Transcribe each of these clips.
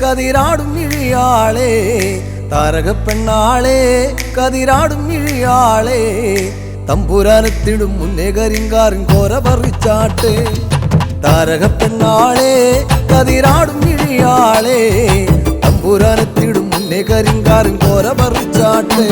കതിരാടും ഇഴിയാളെ താരകപ്പെണ്ണാളെ കതിരാടും ഇഴിയാളെ തമ്പുരാനെത്തിടും മുന്നേ കരിങ്കാറിൻ കോര പറിച്ചാട്ടെ താരകപ്പെണ്ണാളെ കതിരാടും ഇഴിയാളെ തമ്പുരാനെത്തിടും മുന്നേ കരിങ്കാറിൻ കോര പറിച്ചാട്ടെ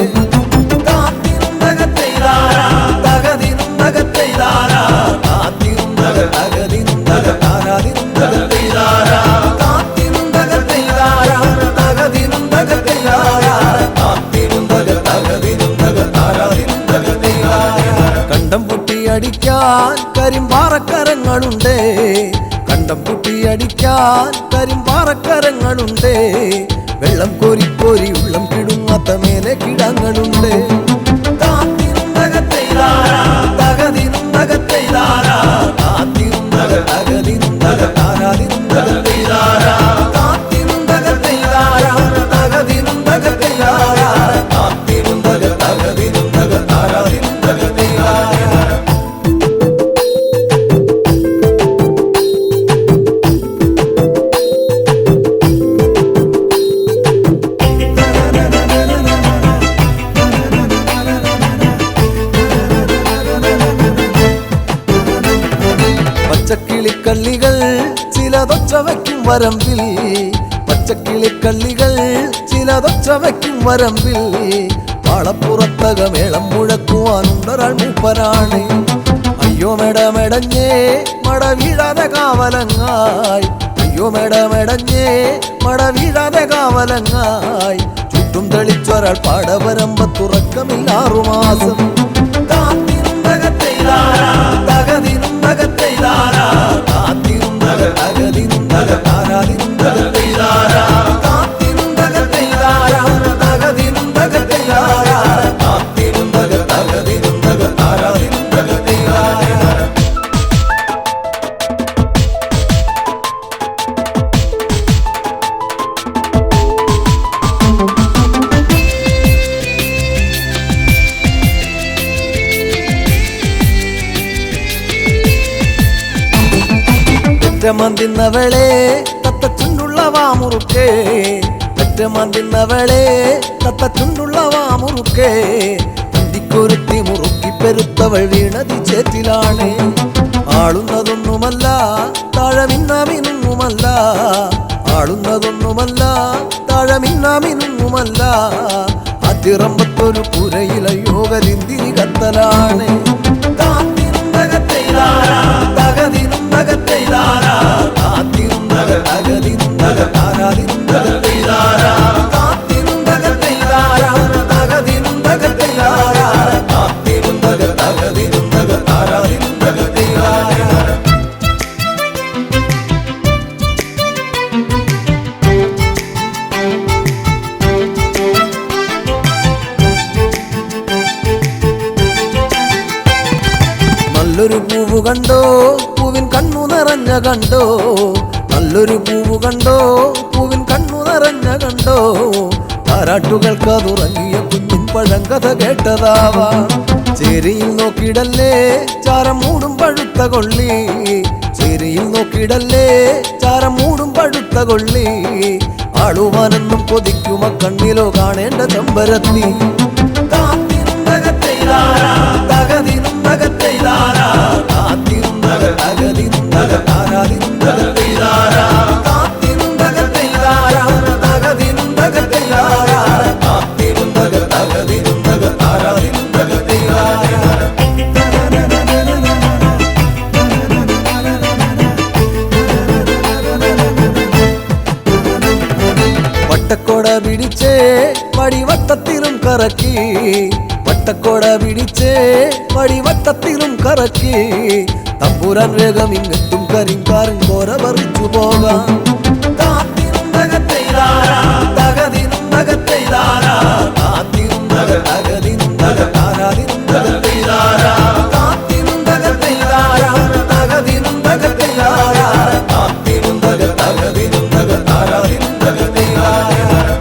കണ്ടം പൊട്ടിയടിക്കാൻ കരിമ്പാറക്കരങ്ങളുണ്ട് കണ്ടം പൊട്ടിയടിക്കാൻ കരിമ്പാറക്കരങ്ങളുണ്ട് വെള്ളം കോരി കോരി ഉള്ളം കിടുങ്ങാത്ത മേലെ കിടങ്ങളുണ്ട് പച്ചക്കിളിക്കള്ളികൾ ചിലതൊച്ച വയ്ക്കും വരമ്പിൽ പച്ചക്കിളിക്കള്ളികൾ ചിലതൊച്ച വയ്ക്കും വരമ്പിൽ പാളപ്പുറത്തകമേളം മുഴക്കുവാനുണ്ടൊരാൾ മൂപ്പനാണ് അയ്യോ മെടമെടഞ്ഞേ മട വീഴാതെ കാവലങ്ങായി അയ്യോ മെടമെടഞ്ഞേ മട വീഴാതെ കാവലങ്ങായി ചുറ്റും തെളിച്ചൊരാൾ പാടവരമ്പത്തുറക്കമില്ല 6 മാസം ഒറ്റമന്തിന്നവളെ തത്തച്ചുണ്ടുള്ള വാമുറുക്കേ ഒറ്റമന്തിന്നവളെ തത്തച്ചുണ്ടുള്ള വാമുറുക്കേ കുരുത്തി മുറുക്കി പെരുത്തവൾ വീണതി ചേറ്റിലാണ് ആളുന്നതൊന്നുമല്ല താഴമിന്നാമിനുമല്ല ആളുന്നതൊന്നുമല്ല താഴമിന്നാമിനുമല്ല അതിറമ്പത്തൊരു പുരയില യോഗലിന്തിരി കത്തലാണ് നല്ലൊരു പൂവ് കണ്ടോ പൂവിൻ കണ്ണു നിറഞ്ഞ കണ്ടോ നല്ലൊരു പൂവ് കണ്ടോ പൂവിൻ കണ്ണു നിറഞ്ഞ കണ്ടോ താരാട്ടുകൾക്കതുറങ്ങിയ കുഞ്ഞിൻ പഴങ്കഥ കേട്ടതാവാ ചേരിയിൽ നോക്കിടല്ലേ ചാരം മൂടും പഴുത്ത കൊള്ളി ചേരിയിൽ നോക്കിടല്ലേ ചാരം മൂടും പഴുത്ത കൊള്ളി ആളുവാനെന്നും കൊതിക്കുമ കണ്ണിലോ കാണേണ്ട ചെമ്പരത്തി വട്ടക്കോട പിടിച്ചേ വടിവട്ടത്തിലും കറക്കി വട്ടക്കോട പിടിച്ചേ വടിവട്ടത്തിലും കറക്കി തമ്പുരാൻ വേഗം ഇങ്ങെത്തും കരിങ്കാറിൻ കോര പറിച്ചു പോകാം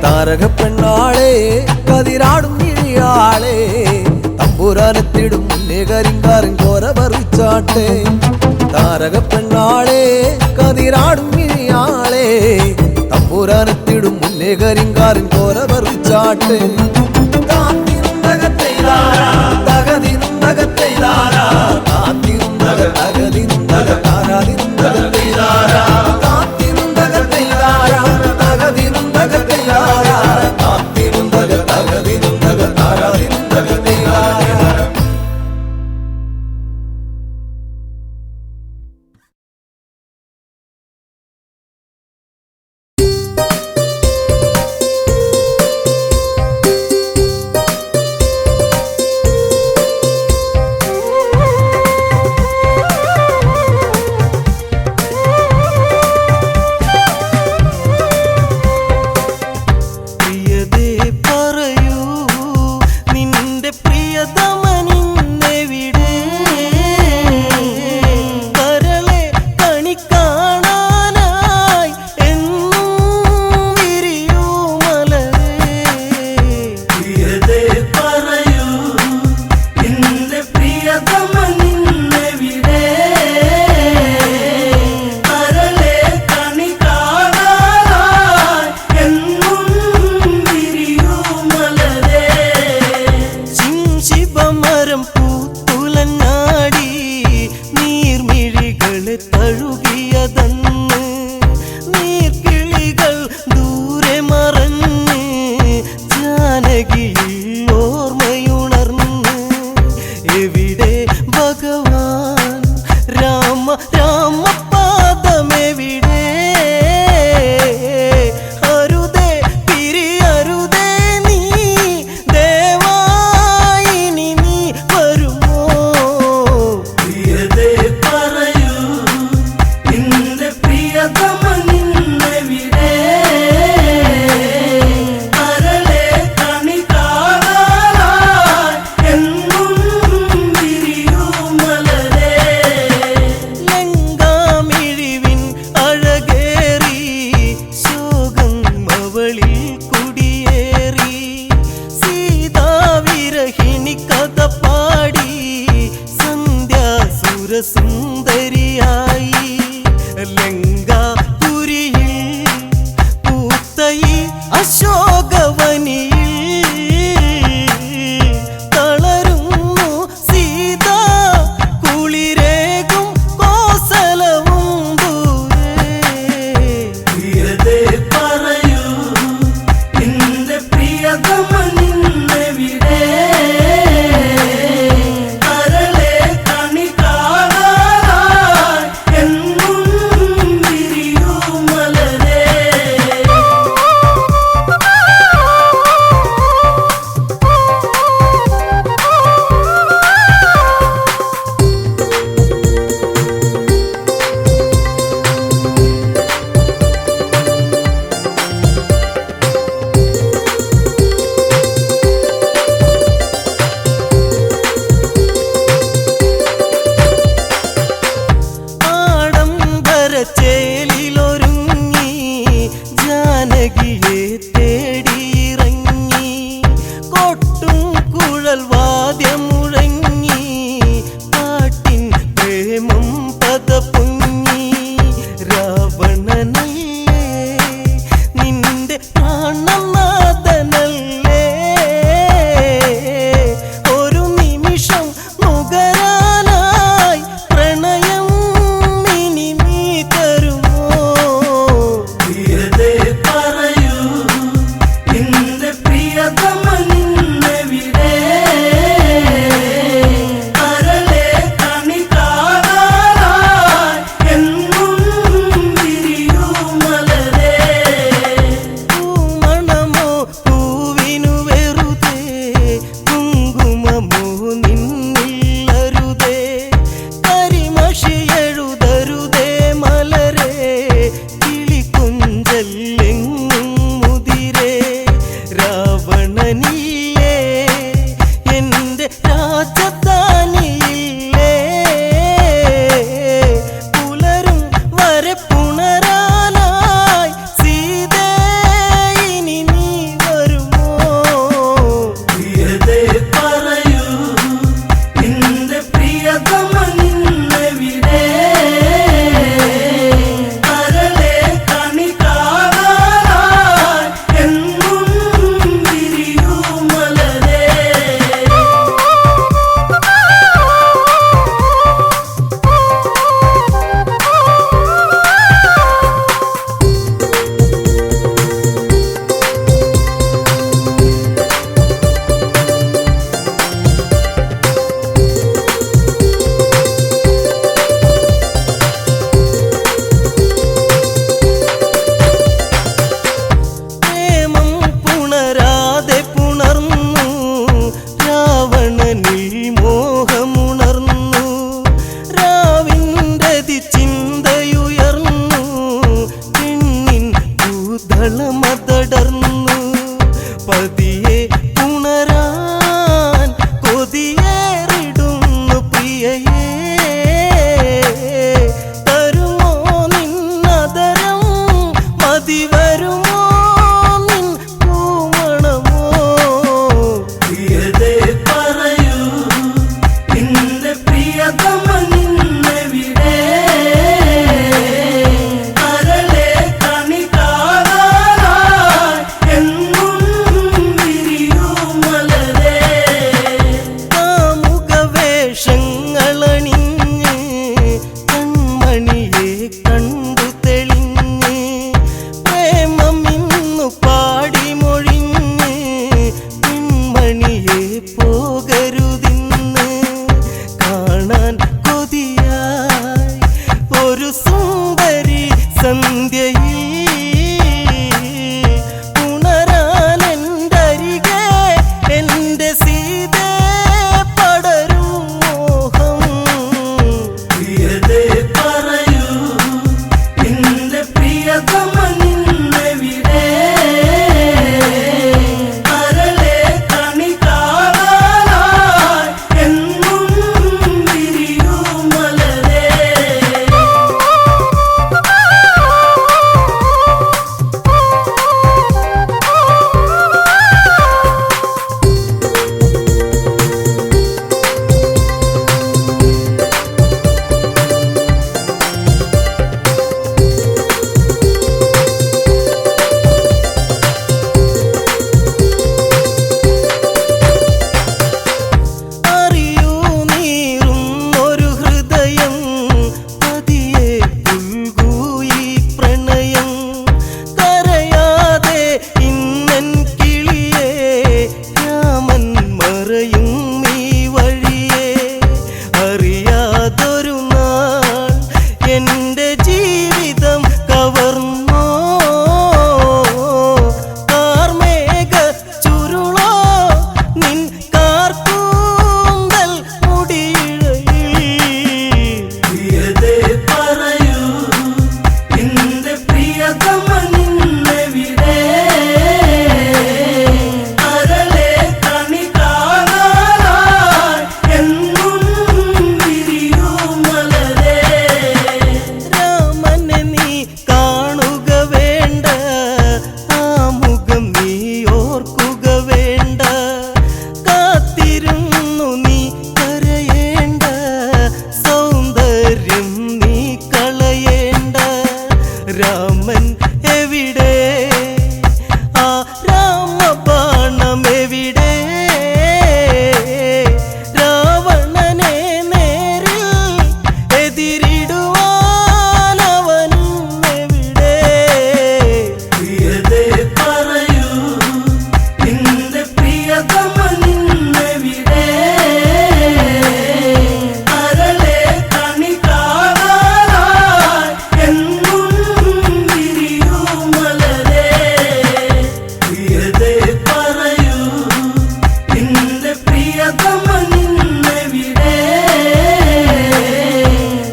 താരകപ്പെണ്ണാളെ കതിരാടും ഇഴിയാളെ തമ്പുരാനെത്തിടും മുന്നേ കരിങ്കാറിൻ കോര പറിച്ചാട്ടെ താരകപ്പെണ്ണാളെ കതിരാടും ഇഴിയാളെ തമ്പുരാനെത്തിടും മുന്നേ കരിങ്കാറിൻ കോര പറിച്ചാട്ടെ പതിയെ ഉണരാൻ കൊതിയേറിടുന്നു പ്രിയയേ. തരുമോ നിന്നതരം മതി വരുമോ നിൻ പൂമണമോ. പ്രിയതേ പറയൂ നിന്റെ പ്രിയതമ നിന്നെവിടെ. കരളെ കണി കാണാനായി എന്നും വിരിയൂ മലരേ. കാമുകവേഷങ്ങളണിഞ്ഞ് കൺമണിയെ കണ്ടു തെളിഞ്ഞ് പ്രേമമിന്നു പാടി മൊഴിഞ്ഞ് പെൺമണിയെ പോകരുതിന്ന് കാണാൻ കൊതിയായി ഒരു സുന്ദരി സന്ധ്യയിൽ ഉണരാൻ എന്തരികെ എന്റെ സീതേ പടരും മോഹം. പ്രിയതേ പറയൂ നിന്റെ പ്രിയതമ നിന്നെവിടെ. കരളെ കണി കാണാനായി എന്നും വിരിയൂ മലരേ. അറിയൂ നീറുന്നൊരു ഹൃദയം പതിയെ പുൽകൂ ഈ പ്രണയം. കരയാതെ ഇന്നൻ കിളിയേ രാമൻ മറയും ഈ വഴിയേ. അറിയാതൊരു നാൾ എന്റെ ജീവിതം കവർന്നോ കാർമേഘ ചുരുളോ നിൻ കാർക്കൂന്തൽ മുടിയിഴയിൽ. പ്രിയതേ പറയൂ നിന്റെ പ്രിയതമ നിന്നെവിടെ. കരളെ കണി കാണാനായി എന്നും വിരിയൂ മലരേ. രാമനെ നീ കാണുക വേണ്ട ആ മുഖം നീ ഓർക്കുക വേണ്ട. കാത്തിരുന്നു നീ കരയേണ്ട സൗന്ദര്യം നീ കളയേണ്ട. രാമൻ എവിടെ ആ രാമബാണം എവിടെ. രാവണനെ നേരിൽ എതിരിടുവാൻ അവനും എവിടെ. പ്രിയതേ പറയൂ നിന്റെ പ്രിയതമ നിന്നെവിടെ. കരളെ കണി കാണാനായി എന്നും വിരിയൂ മലരേ. പ്രിയതേ പറയൂ നിന്റെ പ്രിയതമ നിന്നെവിടെ.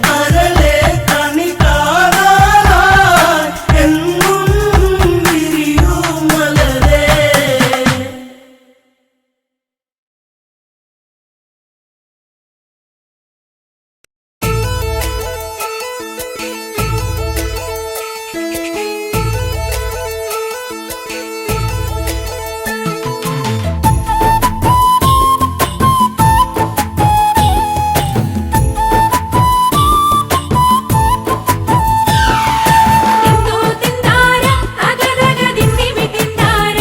കരളെ കണി കാണാനായി എന്നും വിരിയൂ മലരേ. തിന്തോ തിന്താര തഗതഗ ദിന്ദിമി തിന്താര.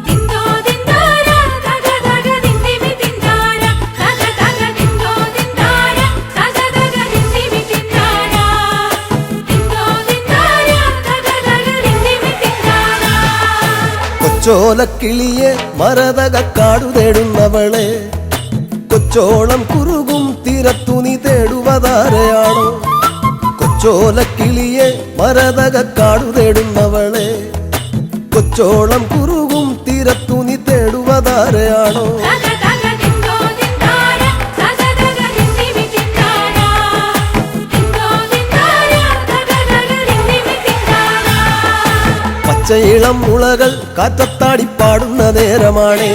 തിന്തോ തിന്താര തഗതഗ ദിന്ദിമി തിന്താര. തഗതഗ തിന്തോ തിന്താര തഗതഗ ദിന്ദിമി തിന്താര. തിന്തോ തിന്താര തഗതഗ ദിന്ദിമി തിന്താര. കൊച്ചോലക്കിളിയെ മരതകക്കാടു തേടുന്നവളെ കൊച്ചോളം കുറുകും തീരത്തു നീ തേടുവതാരെയാണോ. കൊച്ചോലക്കിളിയെ മരതകക്കാടു തേടുന്നവളെ കൊച്ചോളം കുറുകും തീരത്തു നീ തേടുവതാരെയാണോ. തഗതഗ തിന്തോ തിന്താര തഗതഗ ദിന്ദിമി തിന്താര. തിന്തോ തിന്താര തഗതഗ ദിന്ദിമി തിന്താര. പച്ചയിളം പച്ചയിളം മുളകൾ കാറ്റത്താടിപ്പാടുന്ന നേരമാണ്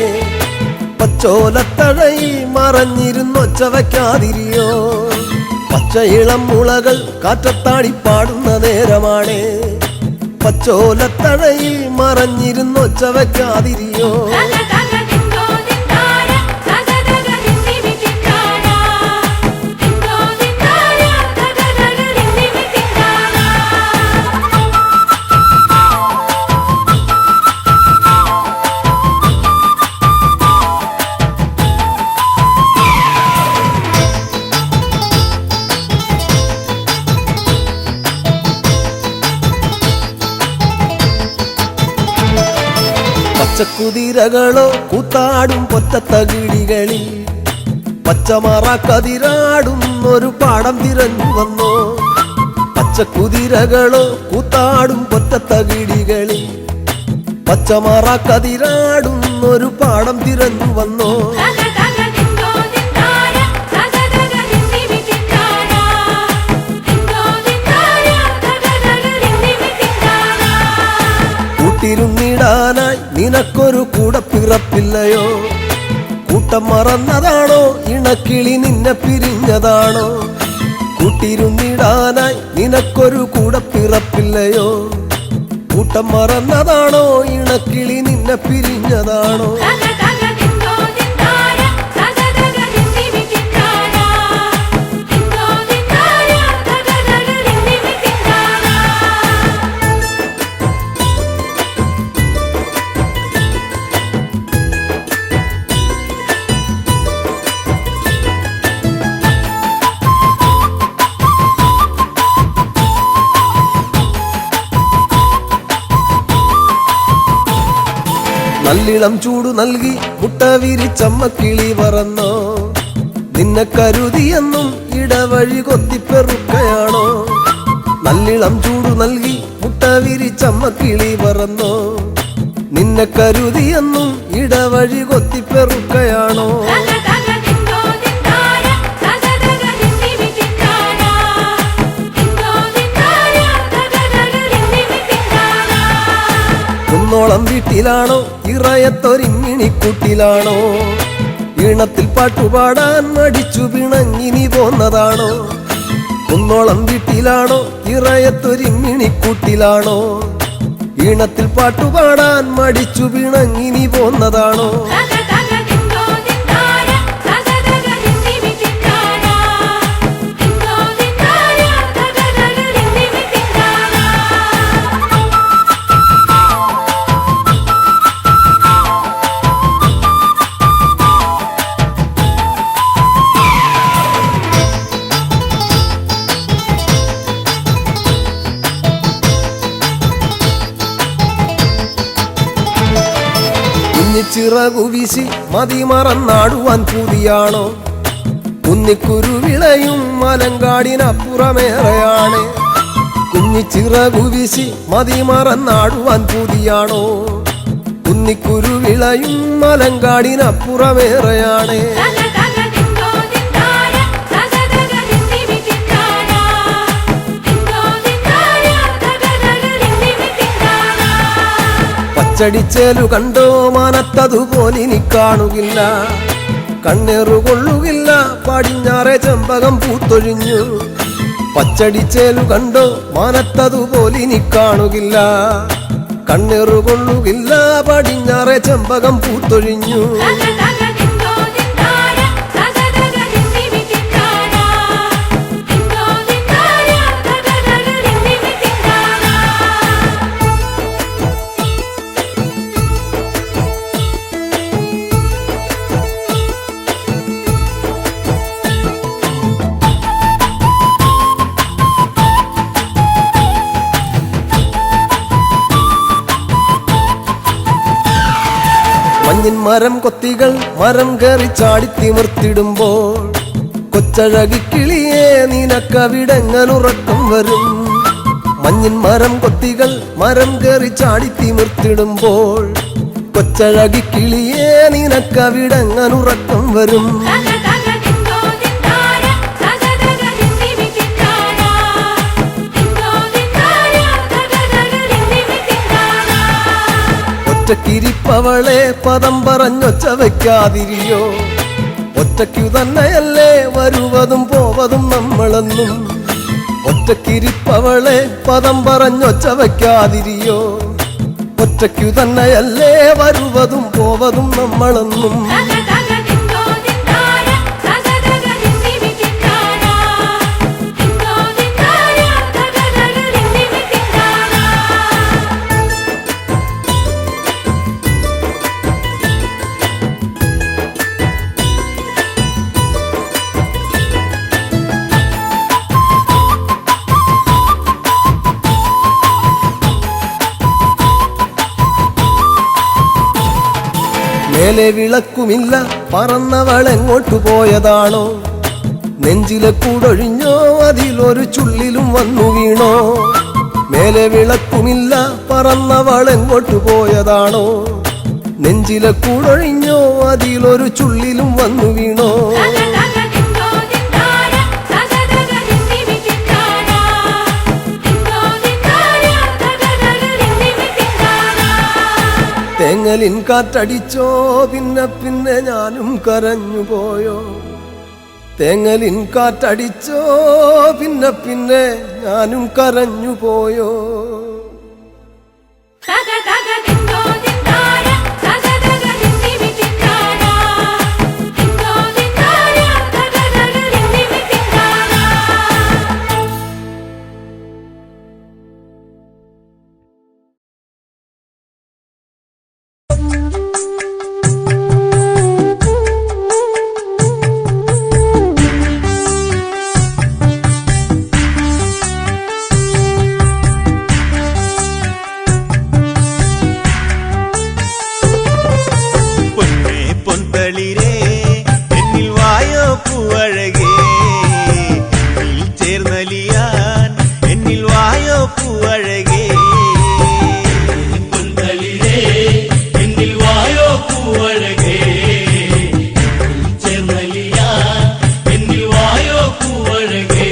പച്ചോലത്തഴയിൽ മറഞ്ഞിരുന്നൊച്ച വയ്ക്കാതിരിയോ പച്ചയിളം മുളകൾ കാറ്റത്താടിപ്പാടുന്ന നേരമാണ് പച്ചോലത്തഴയിൽ മറഞ്ഞിരുന്നൊച്ച വയ്ക്കാതിരിയോ പച്ചക്കുതിരകളോ കൂത്താടും പൊറ്റത്തകിടികളിൽ പച്ചമറക്കതിരാടും ഒരു പാടം തിരഞ്ഞു വന്നോ പച്ചക്കുതിരകളോ കൂത്താടും പൊറ്റത്തകിടികളിൽ പച്ചമറക്കതിരാടും ഒരു പാടം തിരഞ്ഞു വന്നോ കൂട്ടിരുന്നിടാനായി നിനക്കൊരു കൂടപ്പിറപ്പില്ലയോ കൂട്ടം മറന്നതാണോ ഇണക്കിളി നിന്നെ പിരിഞ്ഞതാണോ കൂട്ടിരുന്നിടാനായി നിനക്കൊരു കൂടപ്പിറപ്പില്ലയോ കൂട്ടം മറന്നതാണോ ഇണക്കിളി നിന്നെ പിരിഞ്ഞതാണോ നല്ലിളം ചൂടു നൽകി മുട്ട വിരിച്ചമ്മ കിളി പറന്നോ നിന്നെ കരുതിയെന്നും ഇടവഴി കൊത്തിപ്പെറുക്കയാണോ നല്ലിളം ചൂടു നൽകി മുട്ട വിരിച്ചമ്മ കിളി പറന്നോ നിന്നെ കരുതിയെന്നും ഇടവഴി കൊത്തിപ്പെറുക്കയാണോ കുന്നോളം വീട്ടിലാണോ ഇറയത്തൊരിങ്ങിണിക്കൂട്ടിലാണോ ഈണത്തിൽ പാട്ടുപാടാൻ മടിച്ചു പിണങ്ങിനി പോന്നതാണോ കുന്നോളം വീട്ടിലാണോ ഇറയത്തൊരിങ്ങിണിക്കൂട്ടിലാണോ ഈണത്തിൽ പാട്ടുപാടാൻ മടിച്ചു പിണങ്ങിനി പോന്നതാണോ ചിറകു വീശി മതിമറന്നാടുവാൻ പൂതിയാണോ കുന്നിക്കുരുവിളയും മലങ്കാടിനപ്പുറമേറെയാണ് കുഞ്ഞിച്ചിറകു വീശി മതിമറന്നാടുവാൻ പൂതിയാണോ കുന്നിക്കുരുവിളയും മലങ്കാടിനപ്പുറമേറെയാണ് പച്ചടിച്ചേലു കണ്ടോ മാനത്തതുപോലിനി കാണുകില്ല കണ്ണേറുകൊള്ളുകില്ല പടിഞ്ഞാറെ ചെമ്പകം പൂത്തൊഴിഞ്ഞു പച്ചടിച്ചേലു കണ്ടോ മാനത്തതുപോലിനി കാണുകില്ല കണ്ണേറുകൊള്ളുകില്ല പടിഞ്ഞാറെ ചെമ്പകം പൂത്തൊഴിഞ്ഞു മഞ്ഞിൻ മരം കൊത്തികൾ മരം കയറി ചാടിത്തിമിർത്തിടുമ്പോൾ കൊച്ചഴകിക്കിളിയെ നിനക്കവിടെങ്ങനുറക്കം വരും മഞ്ഞിൻ മരം കൊത്തികൾ മരം കയറി ചാടിത്തിമിർത്തിടുമ്പോൾ കൊച്ചഴകിക്കിളിയെ നിനക്കവിടെങ്ങനുറക്കം വരും ഒറ്റക്കിരിപ്പവളെ പദം പറഞ്ഞൊച്ച വയ്ക്കാതിരിയോ ഒറ്റയ്ക്കു തന്നെയല്ലേ വരുവതും പോവതും നമ്മളെന്നും ഒറ്റക്കിരിപ്പവളെ പദം പറഞ്ഞൊച്ച വയ്ക്കാതിരിയോ ഒറ്റയ്ക്കു തന്നെയല്ലേ വരുവതും പോവതും നമ്മളെന്നും തക തക ദിന്തോ ദിന്താര തക തക ദിന്ദിമി ദിന്താര ദിന്തോ ദിന്താര തക തക ദിന്ദിമി ദിന്താര മേലെ വിളക്കുമില്ല പറന്നവളെങ്ങോട്ടു പോയതാണോ നെഞ്ചിലെ കൂടൊഴിഞ്ഞോ അതിലൊരു ചുള്ളിലും വന്നു വീണോ മേലെ വിളക്കുമില്ല പറന്നവളെങ്ങോട്ടു പോയതാണോ നെഞ്ചിലെ കൂടൊഴിഞ്ഞോ അതിലൊരു ചുള്ളിലും വന്നു വീണോ തക തക ദിന്തോ ദിന്താര തക തക ദിന്ദിമി ദിന്താര ദിന്തോ ദിന്താര തക തക ദിന്ദിമി ദിന്താര തേങ്ങലിൻ കാറ്റടിച്ചോ പിന്നെ പിന്നെ ഞാനും കരഞ്ഞു പോയോ തേങ്ങലിൻ കാറ്റടിച്ചോ പിന്നെ പിന്നെ ഞാനും കരഞ്ഞു പോയോ തക തക ദിന്തോ ദിന്താര തക തക ദിന്ദിമി ദിന്താര ദിന്തോ ദിന്താര തക തക ദിന്ദിമി ദിന്താര പൊന്നേ പൊന്തളിരേ എന്നിൽ വായോ പൂവഴകേ എന്നിൽ ചേർന്നലിയാൻ എന്നിൽ വായോ പൂവഴകേ പൊന്തളിരേ എന്നിൽ വായോ പൂവഴകേ ചേർന്നലിയാ എന്നിൽ വായോ പൂവഴകേ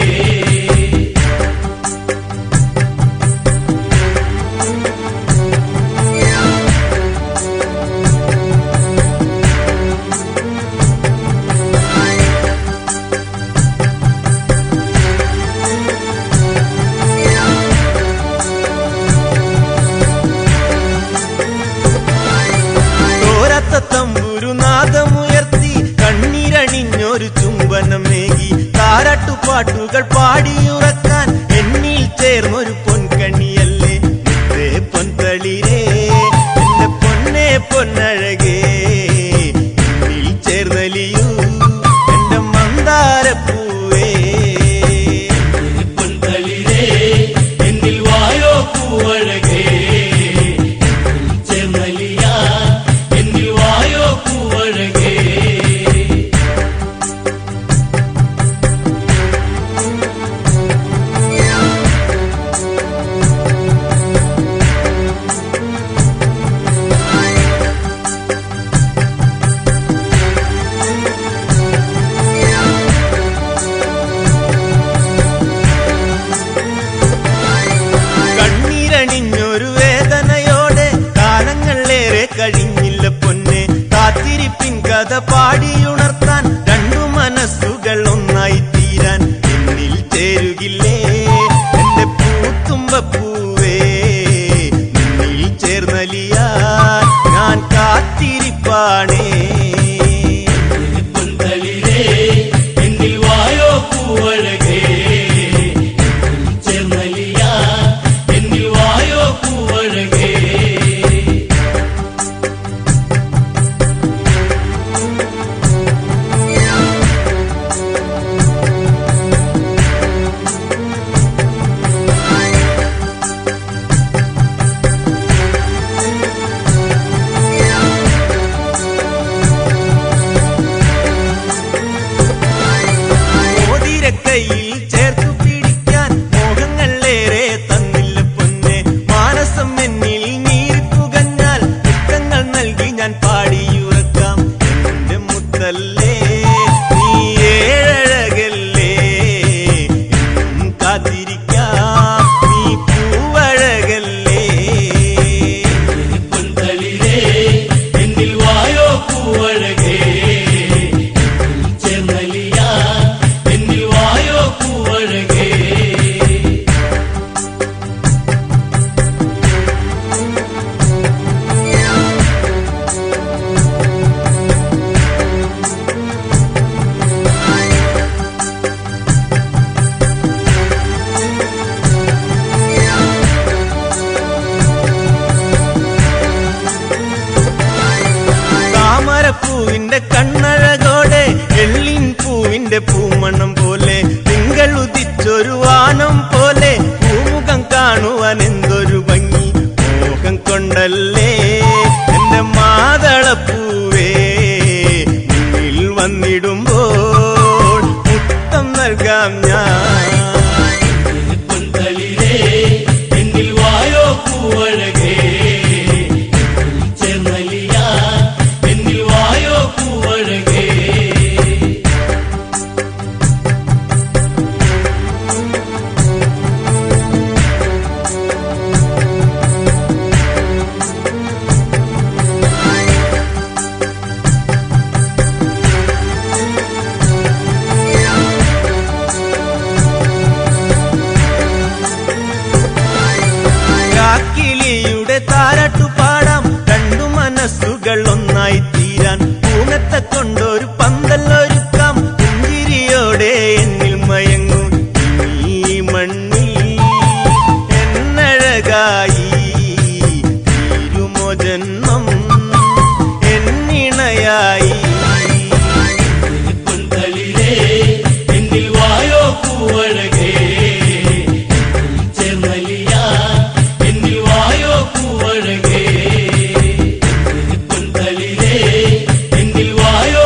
തോരത്ത തമ്പുരുനാദമുയർത്തി കണ്ണീരണിഞ്ഞൊരു ചുംബനമേകി താരാട്ടുപാട്ടുകൾ പാടിയുറക്കാൻ എന്നിൽ ചേർന്നൊരു പൊൻകണിയല്ലേ മുത്തേ പൊന്തളിരേ എന്റെ പൊന്നേ പൊന്നഴകേ എന്നിൽ ചേർന്നലിയൂ എന്റെ മന്ദാരപ്പൂവേ പൊന്തളിരേ എന്നിൽ വായോ പൂവഴകേ ചേർന്നലിയാ എന്നിൽ വായോ പൂവഴകേ കണ്ണീരണിഞ്ഞൊരു വേദനയോടെ കാലങ്ങളേറെ കഴിഞ്ഞില്ല പൊന്നെ കാത്തിരിപ്പിൻ കഥ പാടിയുണർത്താൻ രണ്ടു മനസ്സുകൾ ഒന്നായി തീരാൻ എന്നിൽ ചേരുകില്ലേ എന്റെ പൂത്തുമ്പപ്പൂവേ നിന്നിൽ ചേർന്നലിയാൻ ഞാൻ കാത്തിരിപ്പാണേ പൊന്തളിരേ എന്നിൽ വായോ പൂവഴകേ ചേർന്നലിയാ എന്നിൽ വായോ പൂവഴകേ താമരപ്പൂവിന്റെ കണ്ണഴകോടെ എള്ളിൻ പൂവിന്റെ പൂമണം പോലെ തിങ്കൾ ഉദിച്ചൊരു വാനം പോലെ പൂമുഖം കാണുവാൻ എന്തൊരു ഭംഗി മോഹം കൊണ്ടല്ലേ എന്റെ മാതളപ്പൂവേ മുന്നിൽ വന്നിടുമ്പോൾ മുത്തം നൽകാം ഞാൻ പൊന്തളിരേ എന്നിൽ വായോ പൂവഴകേ ചേർന്നലിയ എന്നിൽ വായോ പൂവഴകേ കിളിയുടെ താരാട്ടു പാടാം രണ്ടു മനസ്സുകൾ ഒന്നായി തീരാൻ പൂങ്ങത്തെ കൊണ്ടൊരു പന്തല്ലൊരുക്കാം പുഞ്ചിരിയോടെ എന്നിൽ മയങ്ങും ഈ മണ്ണിൽ എന്നഴകായി തീരുമോ ജന്മം എന്നിണയായി പൊന്തളിരേ എന്നിൽ വായോ പൂവഴകേ ചേർന്നലിയ എന്നിൽ വായോ പൂവഴകേ പൊന്തളിരേ എന്നിൽ വായോ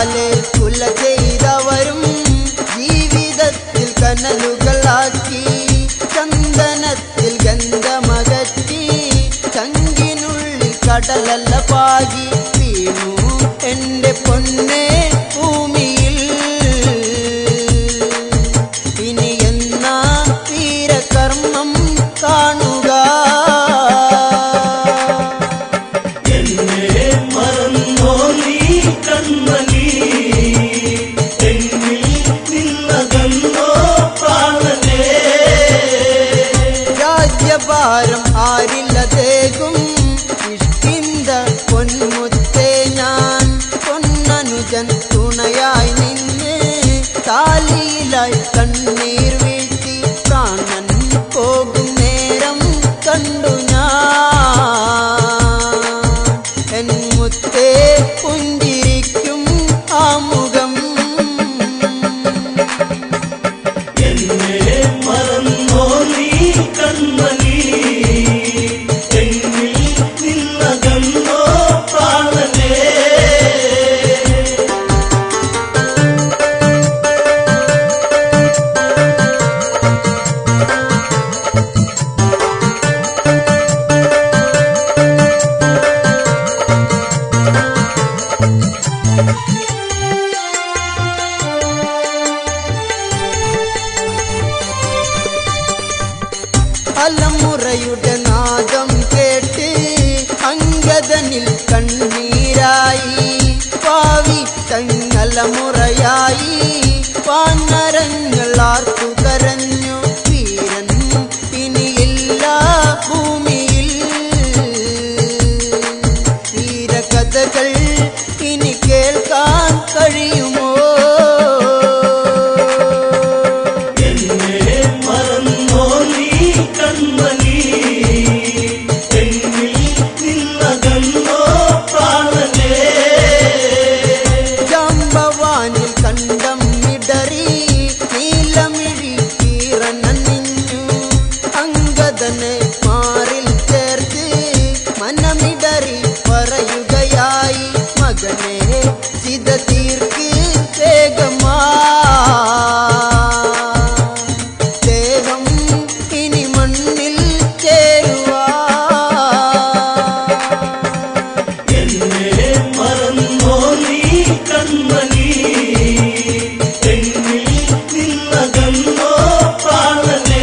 കണ്ണീരാലെ കുല ചെയ്തവരും ജീവിതത്തിൽ കനലുകളാക്കി ചന്ദനത്തിൽ ഗന്ധമകറ്റി ചങ്കിനുള്ളിൽ കടലല്ല പാകി വീണു എന്റെ പൊന്നെ ഭൂമിയിൽ. ഇനി എന്നാ വീരകർമ്മം കാണുക? എന്നെ മറന്നോ നീ കൺമണി, എന്നിൽ നിന്നകന്നോ പ്രാണനേ. രാജ്യഭാരം ആരില്ലതേകും ഇഷ്ടിന്ത പൊന്മുത്തേ ഞാൻ പൊന്നനുജൻ തുണയായി നിന്ന് താലിയിലായി കണ്ണീർ വീഴ്ത്തി പ്രാണൻ പോകും നേരം കണ്ടു ഞാൻ എൻ മുത്തേ പുഞ്ചിരിക്കും ആ മുഖം. എന്നെ മറന്നോ നീ കൺമണി, എന്നിൽ നിന്നകന്നോ പ്രാണനേ. അലമുറയുടെ നാദം കേട്ട് അങ്കദനിൽ കണ്ണീരായി പാവി തങ്ങലമുറയായി വാനരങ്ങൾ ആർത്തു കരഞ്ഞു വീരൻ ഇനിയില്ല ഭൂമിയിൽ. വീരകഥകൾ ഇനി കേൾക്കാൻ കഴിയുമോ? എന്നെ മറന്നോ നീ കൺമണി, എന്നിൽ നിന്നകന്നോ പ്രാണനേ. ജാമ്പവാനിൽ കണ്ടം ഇടറി നീലമിഴി കീറനണിഞ്ഞു അങ്കദനെ മാറിൽ ചേർത്ത് മനമിടറി പറയുകയായി മകനെ ചിത തീർക്ക് വേഗമാ ദേഹം ഇനി മണ്ണിൽ ചേരുവാ. എന്നെ മറന്നോ നീ കൺമണി, എന്നിൽ നിന്നകന്നോ പ്രാണനേ.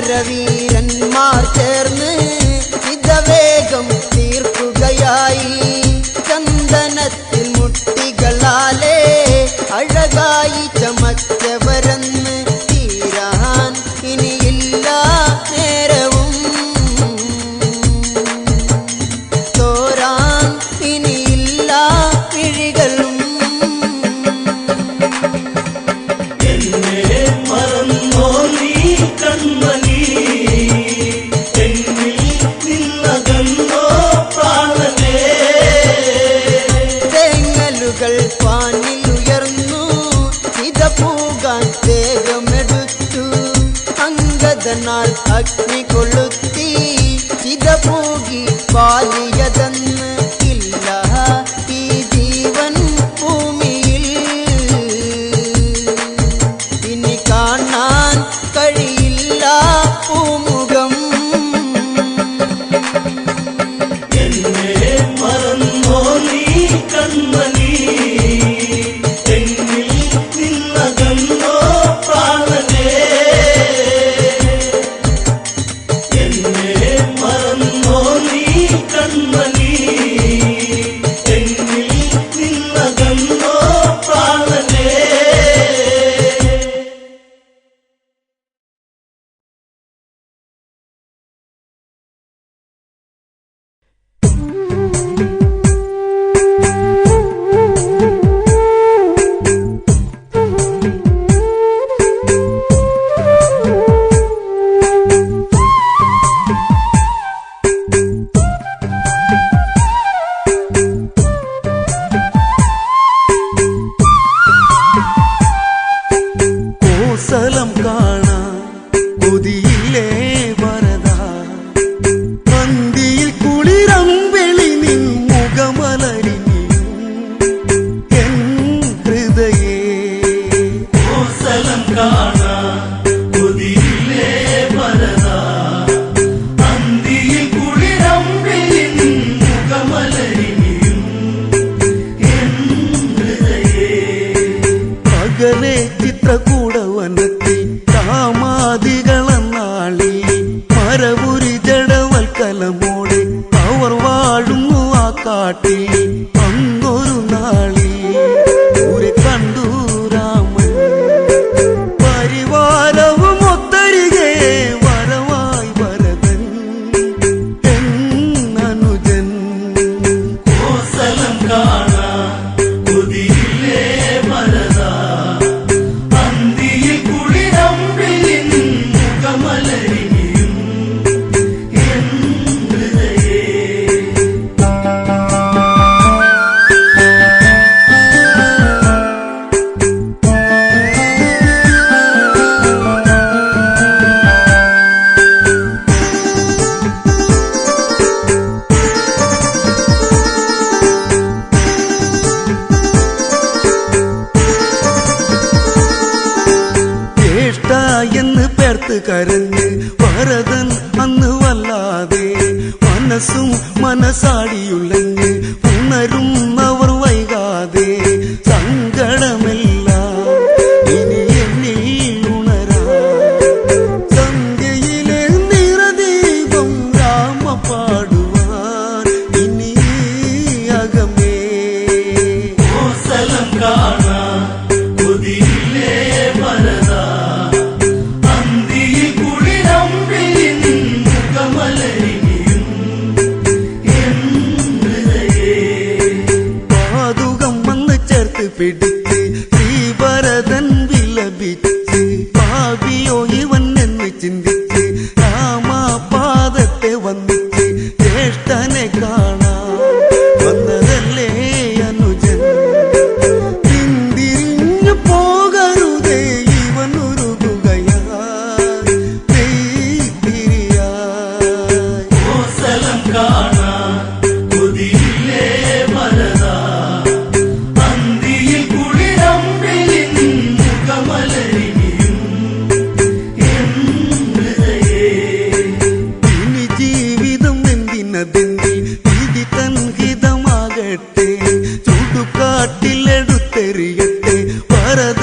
വാനരവീരന്മാർ ചേർന്ന് ഇതവേഗം തീർക്കുകയായി ചന്ദനത്തിൽ മുട്ടികളാലേ അഴകായി ചമച്ചവരെന്ന് തീരാൻ ഇനിയില്ല നേരവും തോരാൻ ഇനിയില്ല പിഴികളും. എന്നെ മറന്നോ നീ കൺമണി, എന്നിൽ നിന്നകന്നോ പ്രാണനേ. തേങ്ങലുകൾ പാനിലുയർന്നു ഇത പൂകാൻ വേഗമെടുത്തു അങ്കദനാൽ അഗ്നി കൊളുത്തി ഇത പൂകി പാലിയതെന്ന് ഇല്ല ഈ ജീവൻ ഭൂമിയിൽ. ഇനി കാണാൻ കഴിയില്ല പൂമുഖം. എന്നെ മറന്നോ നീ കൺമണി, എന്നിൽ നിന്നകന്നോ പ്രാണനേ. കോസലം കാണാൻ കൊതിയില്ലേ ഭരതാ അന്തിയിൽ കുളിരമ്പിൽ മുഖമലരിനിയും എൻ ഹൃദയേ പകലെ ചിത്രകൂടവനത്തിൽ കാമാദികളെന്നാളി മരപുരി ജഡവൽക്കലമോടെ അവർ വാഴുന്നു ആ കാട്ടിൽ അന്നൊരു നാളി ഒരു കണ്ടു രാമൻ പരിവാരവും ഒത്തരികെ വരവായി ഭരതൻ എന്നനുജൻ കോസലം കാണാൻ കൊതിയില്ലേ ഭരതാ അന്തിയിൽ കുളിരമ്പിൽ മുഖമലരിനിയും എൻ ഹൃദയേ ജ്യേഷ്ഠ എന്ന് പേർത്ത് കരഞ്ഞ് ഭരതൻ അന്ന് വല്ലാതെ മനസ്സും മനസാടിയുള്ളഞ്ഞ് ഉണരുന്നവർ വൈകാതെ സങ്കടമെല്ലാം ഇനി എന്നിൽ ഉണരാ സന്ധ്യയിലെ നിറദീപം രാമ പാടുവാൻ ഇനി അകമേ കോസലം കാണാൻ കൊതിയില്ലേ ഭരതാ അന്തിയിൽ കുളിരമ്പിൽ മുഖമലരിനിയും എൻ ഹൃദയേ പാതുകം വന്ന് ചേർത്ത് പിടിച്ച് ശ്രീഭരതൻ വിലപിച്ച് ഭാവിയോ ഇവൻ എന്ന് ചിന്തിച്ച് രാമപാദത്തെ വന്നിച്ച് ജ്യേഷ്ഠനെ കാണാൻ വന്നതല്ലേ അനുജൻ പിന്തിരിഞ്ഞു പോകരുതേ ഇവൻ ഉരുകുകയായി തിരിയായി കോസലം കാണാൻ കൊതിയില്ലേ ഭരതാ അന്തിയിൽ കുളിരമ്പിൽ മുഖമലരിനിയും എൻ ഹൃദയേ ഇനി ജീവിതം എന്തിനതെന്തി വിധി തൻഹിതമാകട്ടെ ചുടുകാട്ടിലെടുത്തെറിയട്ടെ ഭരത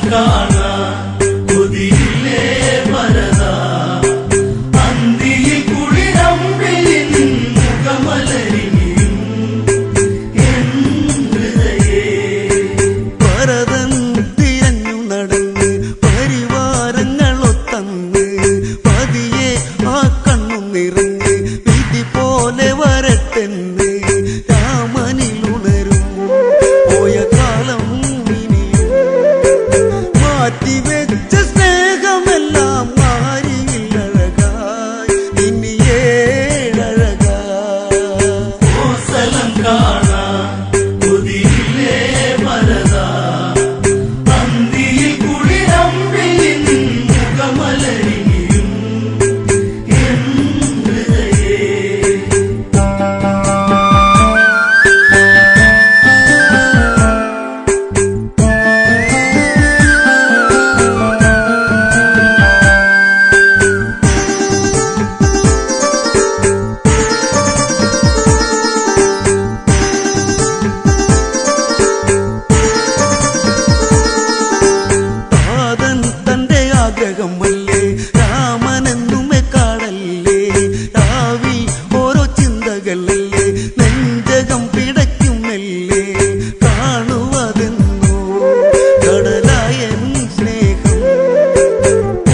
കാണാൻ കൊതിയില്ലേ വരദാ അന്തിയിൽ കുളിരമ്പിളിൻ മുഖമലരിയും എൻ ഹൃദയേ ഭരതൻ തിരഞ്ഞു നടന്ന് പരിവാരങ്ങളൊത്തന്ന് പതിയെ ആ കണ്ണു നിറഞ്ഞ് വിധി പോലെ വരട്ടെന്ന് രാമനിലുണരും പോയ കാലം ഇനിയും മാറ്റിവെച്ച സ്നേഹമെല്ലാം മാറിയില്ലഴകായി ഇനിയേഴകായി കോസലം കാണാൻ കൊതിയില്ലേ വരദാ അന്തിയിൽ കുളിരമ്പിളിൻ മുഖമലരിയും എൻ ഹൃദയേ താതൻ തന്റെ ആഗ്രഹമല്ലേ രാമനെന്നുമേ കാടല്ലേ രാവി ഓരോ ചിന്തകളല്ലേ നെഞ്ചകം പിടയ്ക്കുമല്ലേ കാണുവതെന്നോ കടലായൻ സ്നേഹം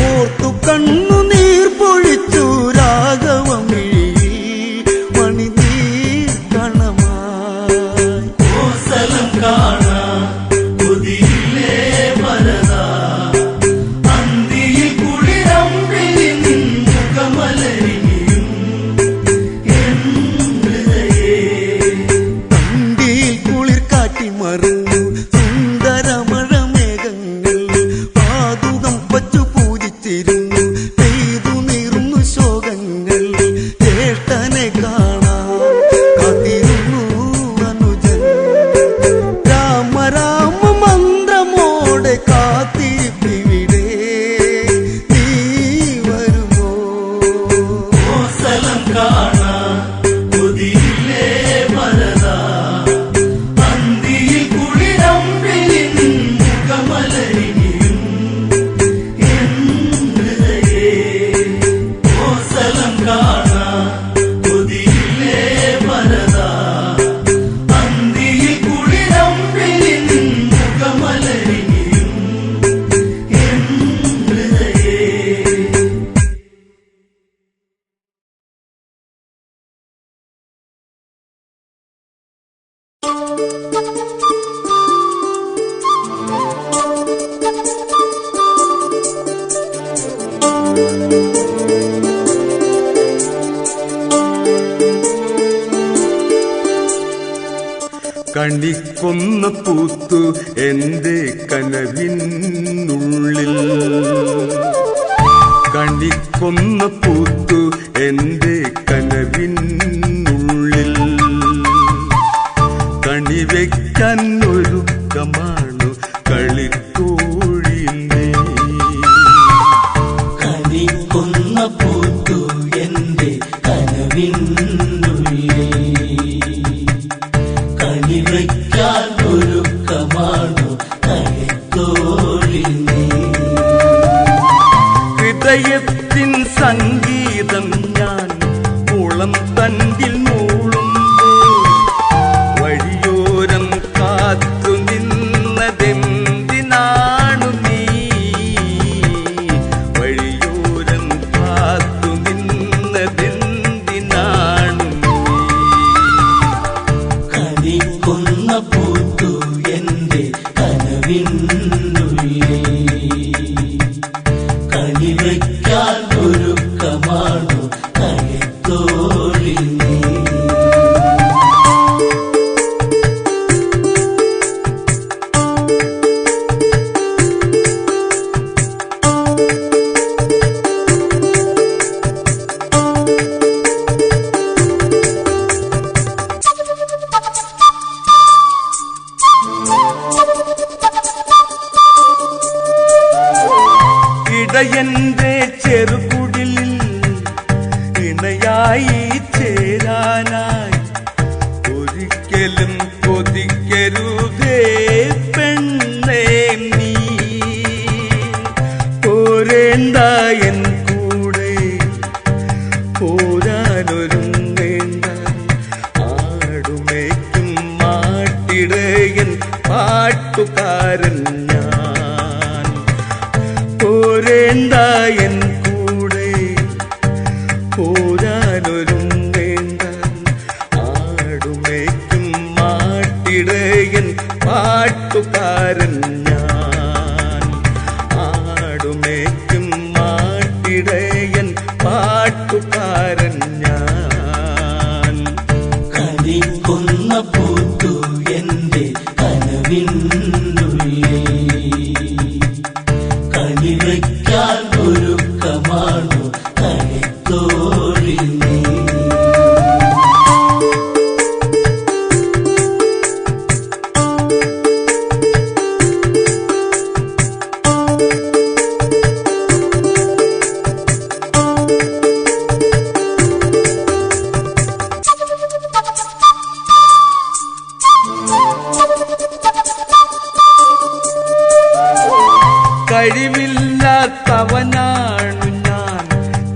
ഓർത്തു കണ്ണുനീർ പൊഴിച്ചു രാഘവമിഴിയിൽ മണിനീർ കണമായി കോസലം കാണാൻ കൊതിയില്ലേ വരദാ അന്തിയിൽ കുളിരമ്പിളിൻ മുഖമലരിയും എൻ ഹൃദയേ തണ്ടിയിൽ കുളിർ കാറ്റി മറിഞ്ഞു സുന്ദരമഴ മേഘങ്ങൾ പാതുകം വച്ചു പൂജിച്ചിരുന്നു പെയ്തു നീറുന്നു ശോകങ്ങൾ ജ്യേഷ്ഠനെ കാണാൻ കാത്തിരുന്നു അനുജൻ രാമ രാമ മന്ത്രമോടെ കാത്തിരിപ്പിവിടെ നീ വരുമോ കോസലം കാണാൻ കൊതിയില്ലേ വരദാ അന്തിയിൽ കുളിരമ്പിളിൻ മുഖമലരിയും എൻ ഹൃദയേ കോസലം കാണാൻ കൊതിയില്ലേ വരദാ അന്തിയിൽ കുളിരമ്പിളിൻ മുഖമലരിയും എൻ ഹൃദയേ കണിക്കൊന്ന പൂത്തു എന്റെ കനവിനുള്ളിൽ കണിക്കൊന്ന പൂത്തു എന്റെ കനവിനുള്ളിൽ കണിവെക്കാൻ ഒരുക്കമാണു കളിത്തോഴിൽ നീ കണിക്കൊന്ന പൂത്തു എന്റെ കനവിനുള്ളിൽ കണിവയ്ക്കാൻ ഒരുക്കമാണു കളിത്തോഴിൽ നീ ഹൃദയത്തിൻ സംഗീതം ഞാൻ മുളം തണ്ടിൽ മൂളുമ്പോൾ വഴിയോരം കാത്തു നിന്നതെന്തിനാണു നീ വഴിയോരം കാത്തു നിന്നതെന്തിനാണു നീ കണിക്കൊന്ന പൂത്തു എന്റെ കനവിനുള്ളിൽ കണിവയ്ക്കാൻ ഒരുക്കമാണു കളിത്തോഴിൽ നീ ഇടയന്റെ ചെറുകുടിലിൽ ഇണയായി ചേരാനായി ഒരിക്കലും കൊതിക്കരുതേ പെണ്ണേ നീ കൂട്ടുകാരൻ ഞാൻ, ആടുമേക്കും മാട്ടിടയൻ പാട്ടുകാരൻ ഞാൻ. കണിക്കൊന്ന പൂത്തു എന്റെ കനവിനുള്ളിൽ, കണിവയ്ക്കാൻ ഒരുക്കമാണു കളിത്തോഴി നീ. കഴിവില്ലാത്തവനാണു ഞാൻ,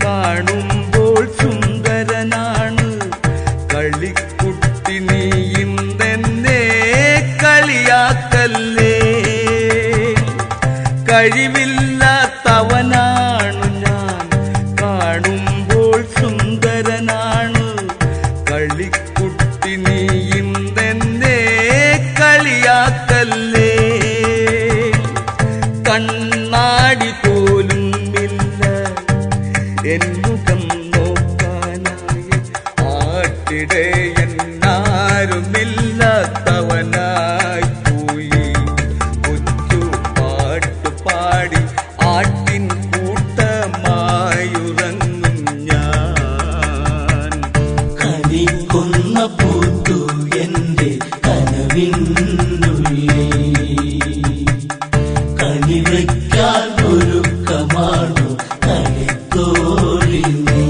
കാണുമ്പോൾ സുന്ദരനാണ്. കളിക്കുട്ടി നീ ഇന്നെന്നെ കളിയാക്കല്ലേ. കഴിവില്ലാത്തവനാണു ഞാൻ, കാണുമ്പോൾ സുന്ദരനാണ്. കളിക്കുട്ടി നീ ഇന്നെന്നെ കളിയാക്കല്ലേ. കണ്ണാടി പോലും ഇല്ല എന്നുകം നോക്കാനായി, ആട്ടിടയനാരുമില്ലാത്തവനായി പോയി. കൊച്ചു പാട്ടു പാടി ആട്ടിൻ കൂട്ടമായുറങ്ങും ഞാൻ. കണിക്കൊന്ന പൂത്തു എന്റെ കനവിനുള്ളിൽ, കണിവയ്ക്കാൻ ഒരുക്കമാണു കളിത്തോഴി നീ.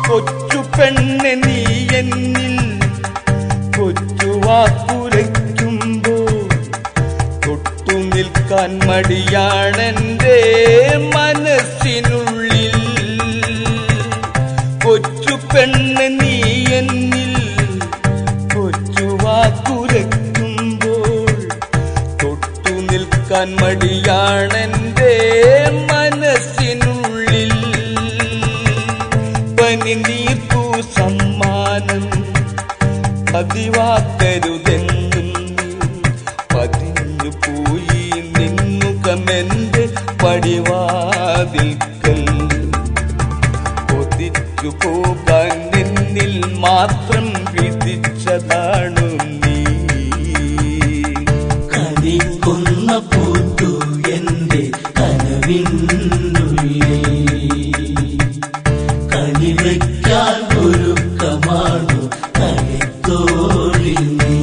കൊച്ചു പെണ്ണെ നീ എന്നിൽ കൊച്ചു വാക്കുരയ്ക്കുമ്പോൾ, തൊട്ടു നിൽക്കാൻ മടിയാണെന്റെ മനസ്സിനുള്ളിൽ. കൊച്ചു പെണ്ണെ നീ എന്നിൽ കൊച്ചു വാക്കുരയ്ക്കുമ്പോൾ, തൊട്ടു നിൽക്കാൻ മടിയാണെന്റെ മനസ്സിനുള്ളിൽ. പനിനീർപ്പൂ സമ്മാനം പതിവാക്കരുതെന്നും പതിഞ്ഞു പോയി നിന്നുകമെന്റെ പടിവാതിൽക്കൽ. കൊതിച്ചു പോകാൻ നിന്നിൽ മാത്രം വിധിച്ചതാണു നീ. കണിക്കൊന്ന പൂത്തു എന്റെ കനവിനുള്ളിൽ, കണിവയ്ക്കാൻ ഒരുക്കമാണു കളിത്തോഴി നീ.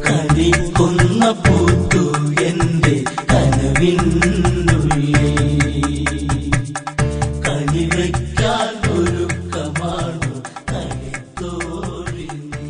കണിക്കൊന്ന പൂത്തു എന്റെ കനവിനുള്ളിൽ, കണിവയ്ക്കാൻ ഒരുക്കമാണു കളിത്തോഴി നീ.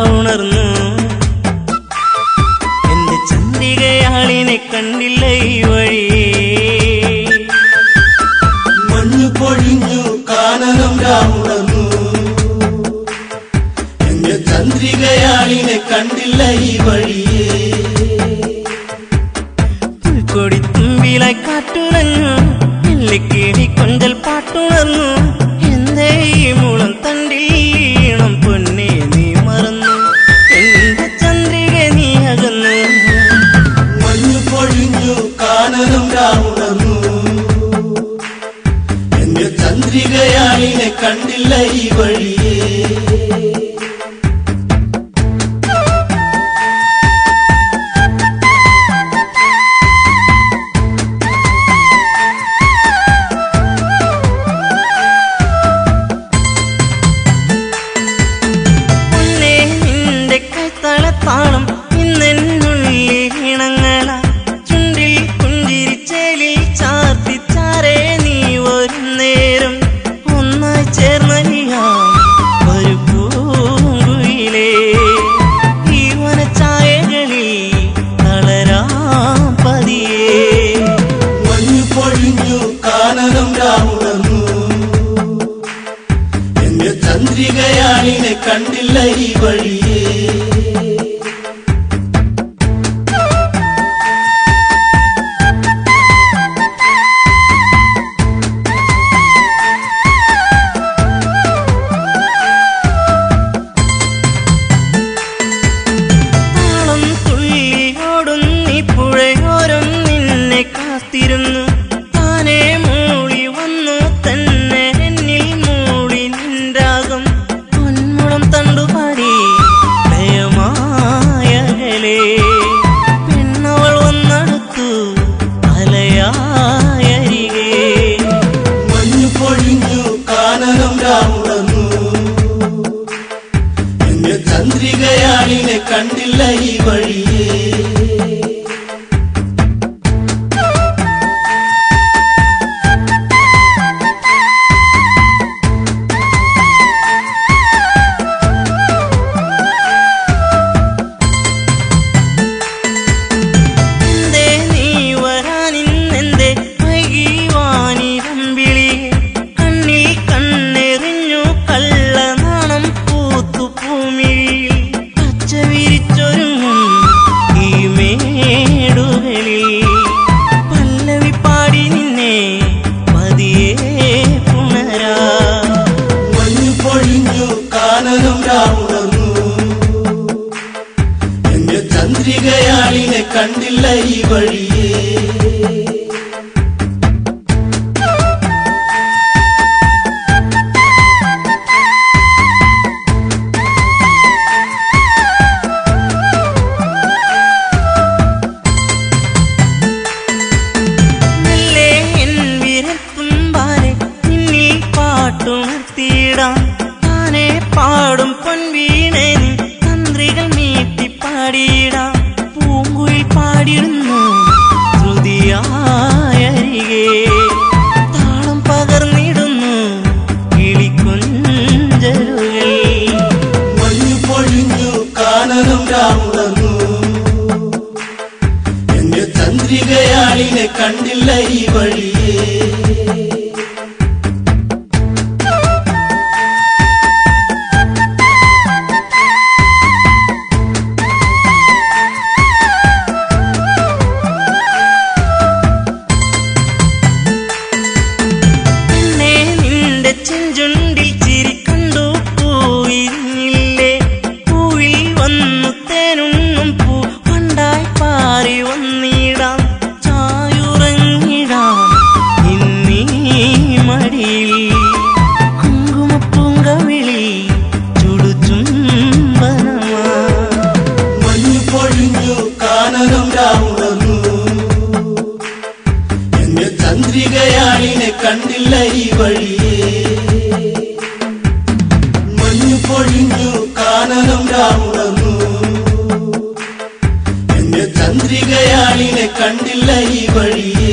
ഉണർന്നു എന്റെ ചന്ദ്രികയാളിനെ കണ്ടില്ല ഈ വഴി. മഞ്ഞു പൊഴിഞ്ഞു കാനനം രാമുണർന്നു, എന്റെ ചന്ദ്രികയാളിനെ കണ്ടില്ല ഈ വഴിയേ. പുൽക്കൊടി തുമ്പിലായി കാറ്റുലഞ്ഞു, എല്ലിക്കിളി കൊഞ്ചൽ പാട്ടുണർന്നു. എന്തേ ഈ മുളം തണ്ടീണം പൊന്നെ നീ മറന്നു, എന്റെ ചന്ദ്രിക നീ അകന്നു. മഞ്ഞു പൊഴിഞ്ഞു കാനനം രാമുണർന്നു, എന്റെ ചന്ദ്രികയാളിനെ കണ്ടില്ല ഈ വഴിയേ. കണ്ടില്ല ഈ വഴിയേ. താളം തുള്ളിയോടുന്നി പുഴയോരം നിന്നെ കാത്തിരുന്നു. താനേ മൂളി വന്നു തന്നെ എന്നിൽ മൂളി നിൻരാഗം. പൊന്മുളം തണ്ടുപാടി ലയമായകലേ പെണ്ണവൾ വന്നടുത്തു അലയായരികേ. മഞ്ഞു പൊഴിഞ്ഞു കാനനം രാമുണർന്നു. എന്റെ ചന്ദ്രികയാളിനെ കണ്ടില്ല ഈ വഴിയേ. എന്തേ നീ വരാനിന്നെന്തേ വൈകി വാനിരമ്പിളിയെ. കണ്ണിൽ കണ്ണെറിഞ്ഞു കള്ളനാണം പൂത്തു ഭൂമിയിൽ. പച്ച വിരിച്ചൊരുങ്ങും ഈ മേടുകളിൽ പല്ലവി പാടി നിന്നെ പതിയെ പുണരാ. മഞ്ഞു പൊഴിഞ്ഞു കാനനം രാമുണർന്നു. എന്റെ ചന്ദ്രികയാളിനെ കണ്ടില്ല ഈ വഴിയേ. മെല്ലെ എൻ വിരൽത്തുമ്പാലെ നിന്നിൽ പാട്ടുണർത്തിയിടാം. താനെ പാടും പൊൻവീണേ നീ തന്ത്രികൾ മീട്ടി പാടിയിടാം. പൂങ്കുയിൽ പാടിടുന്നു ശ്രുതിയായരികെ. താളം പകർന്നിടുന്നു കിളിക്കൊഞ്ചലുകൾ. മഞ്ഞു പൊഴിഞ്ഞു കാനനം രാമുണർന്നു. എന്റെ ചന്ദ്രികയാളിനെ കണ്ടില്ല ഈ വഴിയേ. പിന്നെ നിന്റെ ചെഞ്ചുണ്ടിൽ ചിരി കണ്ടു പൂവിരിഞ്ഞില്ലേ. പൂവിൽ വന്നു തേനുണ്ണും പൂ പണ്ടായി പാറി വന്നിടാം. ചായുറങ്ങിടാം ഇന്നീ മടിയിൽ. കുങ്കുമപ്പൂങ്കവിളി ചുടുചുംബനമാ. മഞ്ഞു പൊഴിഞ്ഞു കാനനം രാമുണർന്നു. എന്റെ ചന്ദ്രികയാളിനെ കണ്ടില്ല ഈ വഴിയേ. മഞ്ഞു പൊഴിഞ്ഞു കാനനം രാമുണർന്നു. എന്റെ ചന്ദ്രികയാളിനെ കണ്ടില്ല ഈ വഴിയേ.